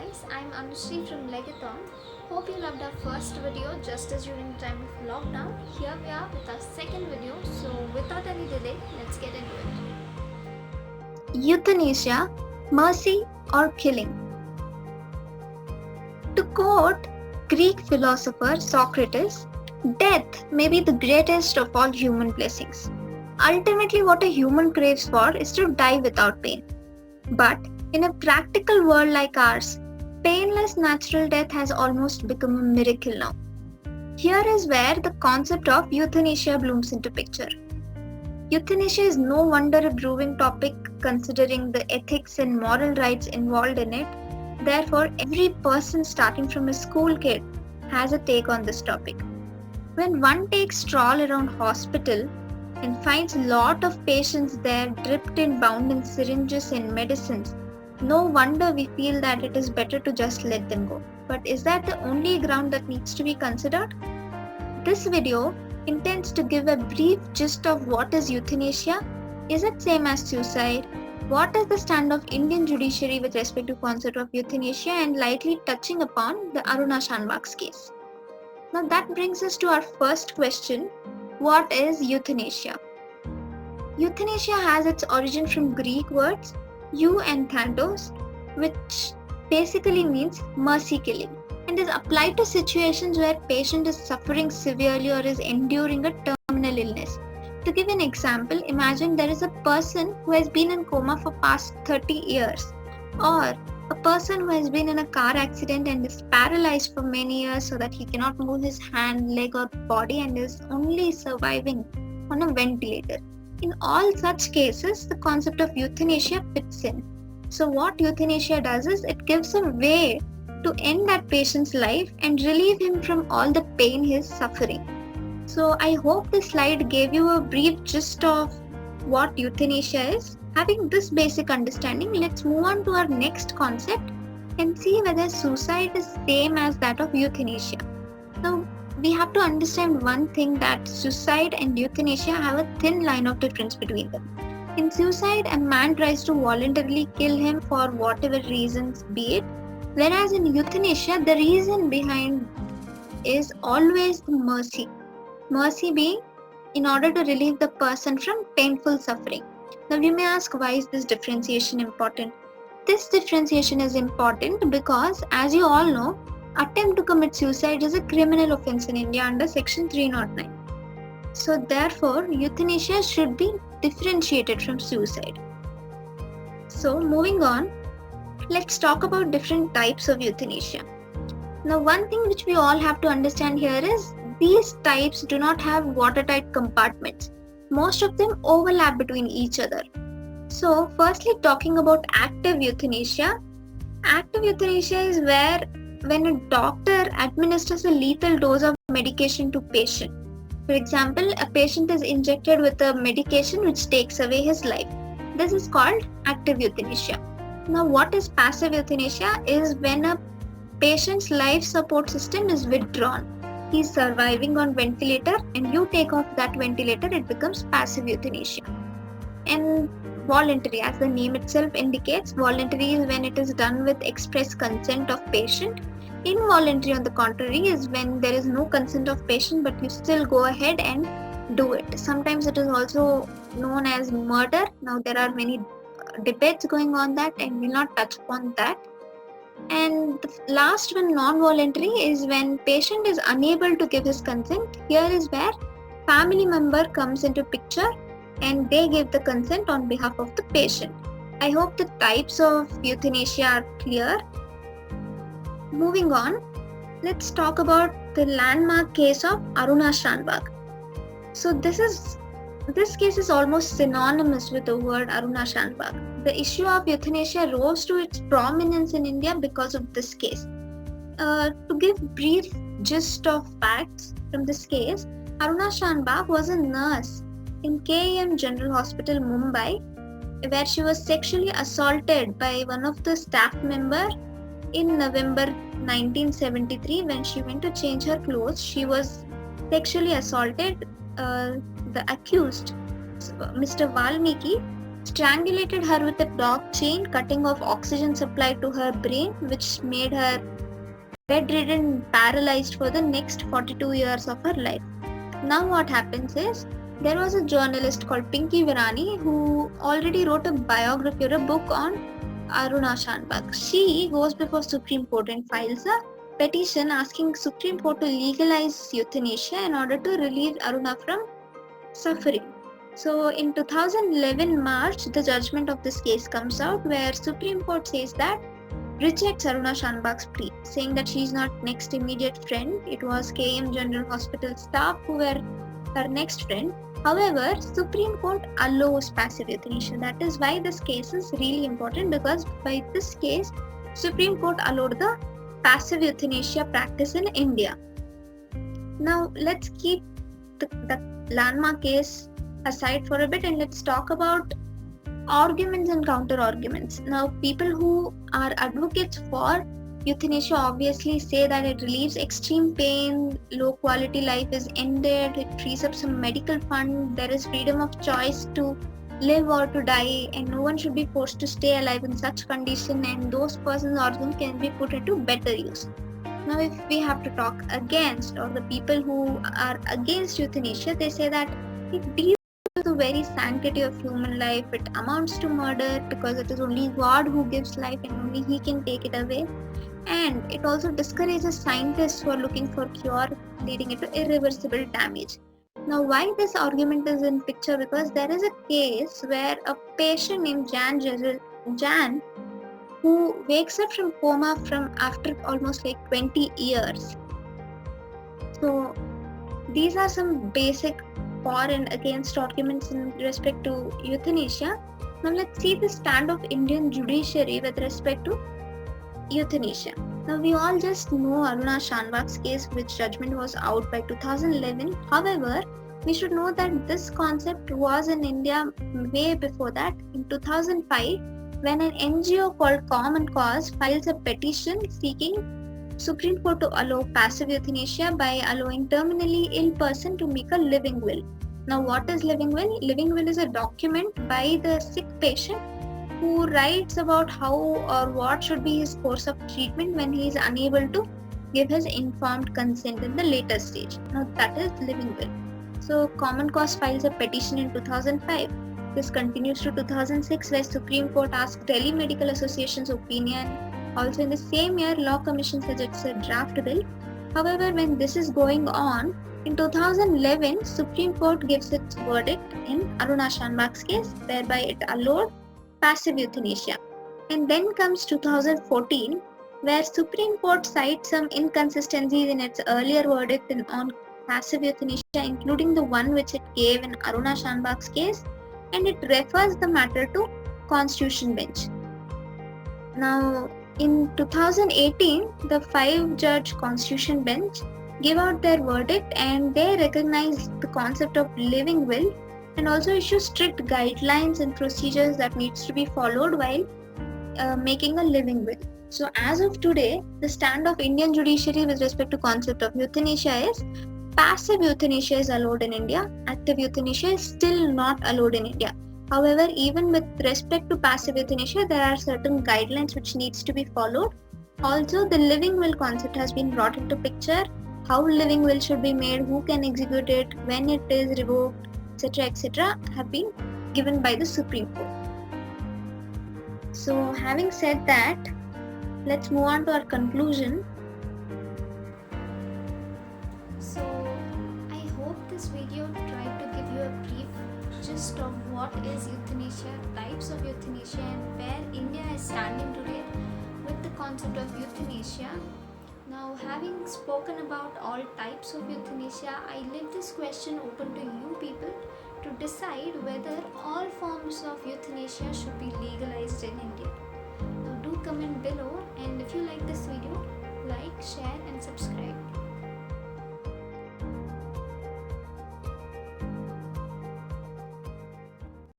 guys, I'm Anushri from Legathon. Hope you loved our first video just as during the time of lockdown. Here we are with our second video. So without any delay, let's get into it. Euthanasia, mercy or killing? To quote Greek philosopher Socrates, death may be the greatest of all human blessings. Ultimately, what a human craves for is to die without pain. But in a practical world like ours, painless natural death has almost become a miracle now. Here is where the concept of euthanasia blooms into picture. Euthanasia is no wonder a brewing topic considering the ethics and moral rights involved in it. Therefore, every person starting from a school kid has a take on this topic. When one takes stroll around hospital and finds a lot of patients there dripped and bound in syringes and medicines, no wonder we feel that it is better to just let them go. But is that the only ground that needs to be considered? This video intends to give a brief gist of what is euthanasia, is it same as suicide, what is the stand of Indian judiciary with respect to concept of euthanasia, and lightly touching upon the Aruna Shanbag's case. Now that brings us to our first question. What is euthanasia? Euthanasia has its origin from Greek words eu and thantos, which basically means mercy killing, and is applied to situations where patient is suffering severely or is enduring a terminal illness. To give an example, imagine there is a person who has been in coma for past 30 years, or a person who has been in a car accident and is paralyzed for many years so that he cannot move his hand, leg or body and is only surviving on a ventilator. In all such cases, the concept of euthanasia fits in. So what euthanasia does is it gives a way to end that patient's life and relieve him from all the pain he is suffering. So I hope this slide gave you a brief gist of what euthanasia is. Having this basic understanding, let's move on to our next concept and see whether suicide is same as that of euthanasia. Now, we have to understand one thing, that suicide and euthanasia have a thin line of difference between them. In suicide, a man tries to voluntarily kill him for whatever reasons be it, whereas in euthanasia, the reason behind is always mercy. Mercy being in order to relieve the person from painful suffering. Now you may ask, why is this differentiation important? This differentiation is important because, as you all know, attempt to commit suicide is a criminal offence in India under section 309. So therefore, euthanasia should be differentiated from suicide. So moving on, let's talk about different types of euthanasia. Now one thing which we all have to understand here is these types do not have watertight compartments. Most of them overlap between each other. So firstly, talking about active euthanasia. Active euthanasia is where when a doctor administers a lethal dose of medication to patient. For example, a patient is injected with a medication which takes away his life. This is called active euthanasia. Now what is passive euthanasia is when a patient's life support system is withdrawn. He is surviving on ventilator and you take off that ventilator, it becomes passive euthanasia. And voluntary, as the name itself indicates, voluntary is when it is done with express consent of patient. Involuntary, on the contrary, is when there is no consent of patient but you still go ahead and do it. Sometimes it is also known as murder. Now there are many debates going on that and will not touch upon that. And the last one, non-voluntary, is when patient is unable to give his consent. Here is where family member comes into picture and they give the consent on behalf of the patient. I hope the types of euthanasia are clear. Moving on, let's talk about the landmark case of Aruna Shanbag. So this case is almost synonymous with the word Aruna Shanbag. The issue of euthanasia rose to its prominence in India because of this case. To give brief gist of facts from this case, Aruna Shanbag was a nurse in KEM General Hospital, Mumbai, where she was sexually assaulted by one of the staff members in November 1973 when she went to change her clothes. She was sexually assaulted. The accused, Mr. Valmiki, strangulated her with a dog chain, cutting off oxygen supply to her brain, which made her bedridden and paralyzed for the next 42 years of her life. Now what happens is, there was a journalist called Pinky Virani who already wrote a biography or a book on Aruna Shanbag. She goes before Supreme Court and files a petition asking Supreme Court to legalize euthanasia in order to relieve Aruna from suffering. So in 2011 March, the judgment of this case comes out where Supreme Court says that rejects Aruna Shanbag's plea, saying that she is not next immediate friend. It was KM General Hospital staff who were her next friend. However, Supreme Court allows passive euthanasia. That is why this case is really important, because by this case, Supreme Court allowed the passive euthanasia practice in India. Now let's keep the landmark case aside for a bit and let's talk about arguments and counter arguments. Now, people who are advocates for euthanasia obviously say that it relieves extreme pain, low quality life is ended, it frees up some medical fund, there is freedom of choice to live or to die, and no one should be forced to stay alive in such condition, and those persons' organs can be put into better use. Now, if we have to talk against, or the people who are against euthanasia, they say that it deals with the very sanctity of human life, it amounts to murder because it is only God who gives life and only He can take it away. And it also discourages scientists who are looking for cure, leading it to irreversible damage. Now, why this argument is in picture? Because there is a case where a patient named Jan who wakes up from coma from after almost like 20 years. So these are some basic for and against arguments in respect to euthanasia. Now let's see the stand of Indian judiciary with respect to euthanasia. Now we all just know Aruna Shanbag's case, which judgment was out by 2011. However, we should know that this concept was in India way before that. In 2005, when an NGO called Common Cause files a petition seeking Supreme Court to allow passive euthanasia by allowing terminally ill person to make a living will. Now, what is living will? Living will is a document by the sick patient who writes about how or what should be his course of treatment when he is unable to give his informed consent in the later stage. Now, that is living will. So, Common Cause files a petition in 2005. This continues to 2006, where Supreme Court asked Delhi Medical Association's opinion. Also in the same year, Law Commission suggests a draft bill. However, when this is going on, in 2011, Supreme Court gives its verdict in Aruna Shanbag's case, whereby it allowed passive euthanasia. And then comes 2014, where Supreme Court cites some inconsistencies in its earlier verdict on passive euthanasia, including the one which it gave in Aruna Shanbag's case, and it refers the matter to Constitution Bench. Now, in 2018, the 5-judge Constitution Bench gave out their verdict and they recognized the concept of living will and also issue strict guidelines and procedures that needs to be followed while making a living will. So as of today, the stand of Indian judiciary with respect to concept of euthanasia is passive euthanasia is allowed in India, active euthanasia is still not allowed in India. However, even with respect to passive euthanasia, there are certain guidelines which needs to be followed. Also, the living will concept has been brought into picture. How living will should be made, who can execute it, when it is revoked, etc. have been given by the Supreme Court. So, having said that, let's move on to our conclusion. So, I hope this video tried to give you a brief gist of what is euthanasia, types of euthanasia, and where India is standing today with the concept of euthanasia. Now, having spoken about all types of euthanasia, I leave this question open to you people to decide whether all forms of euthanasia should be legalized in India. Now, do comment below, and if you like this video, like, share and subscribe.